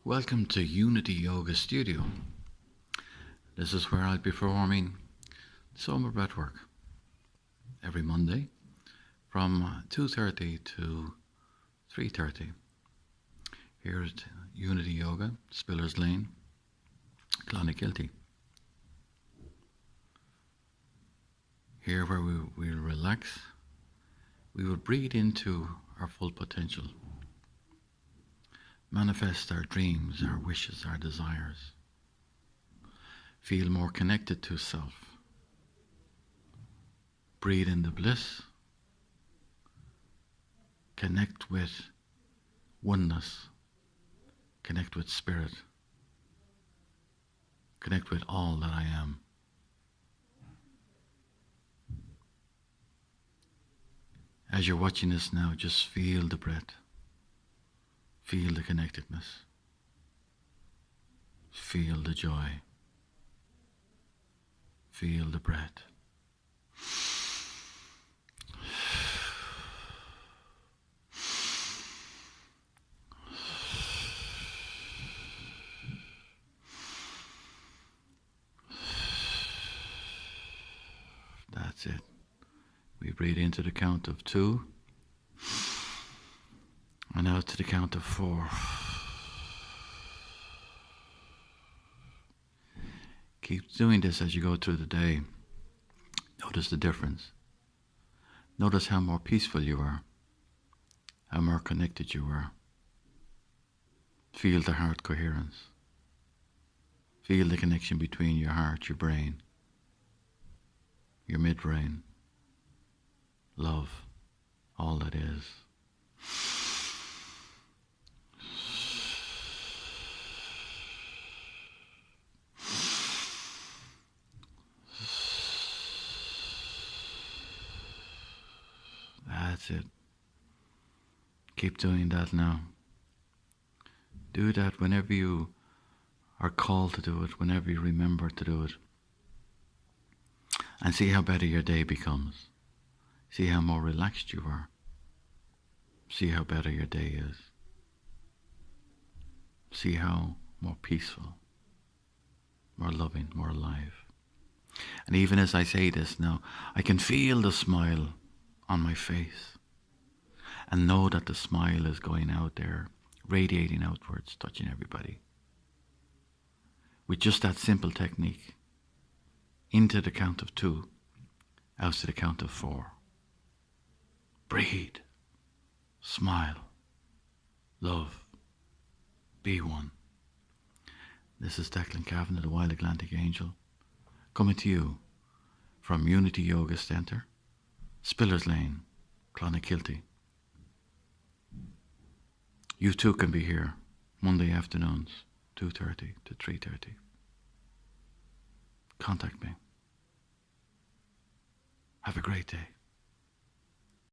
Welcome to Unity Yoga Studio. This is where I'll be performing Soma breathwork every Monday from 2:30 to 3:30. Here's Unity Yoga, Spiller's Lane, Clonakilty. Here where we'll relax, we will breathe into our full potential. Manifest our dreams, our wishes, our desires. Feel more connected to self. Breathe in the bliss. Connect with oneness. Connect with spirit. Connect with all that I am. As you're watching this now, just feel the breath. Feel the connectedness. Feel the joy. Feel the breath. That's it. We breathe into the count of 2. And out to the count of 4. Keep doing this as you go through the day. Notice the difference. Notice how more peaceful you are. How more connected you are. Feel the heart coherence. Feel the connection between your heart, your brain, your midbrain. Love, all that is. That's it. Keep doing that now. Do that whenever you are called to do it, whenever you remember to do it. And see how better your day becomes. See how more relaxed you are. See how better your day is. See how more peaceful, more loving, more alive. And even as I say this now, I can feel the smile on my face. And know that the smile is going out there, radiating outwards, touching everybody. With just that simple technique. Into the count of 2, out to the count of 4. Breathe, smile, love, be one. This is Declan Cavan, the Wild Atlantic Angel, coming to you from Unity Yoga Centre, Spiller's Lane, Clonakilty. You too can be here Monday afternoons, 2:30 to 3:30. Contact me. Have a great day.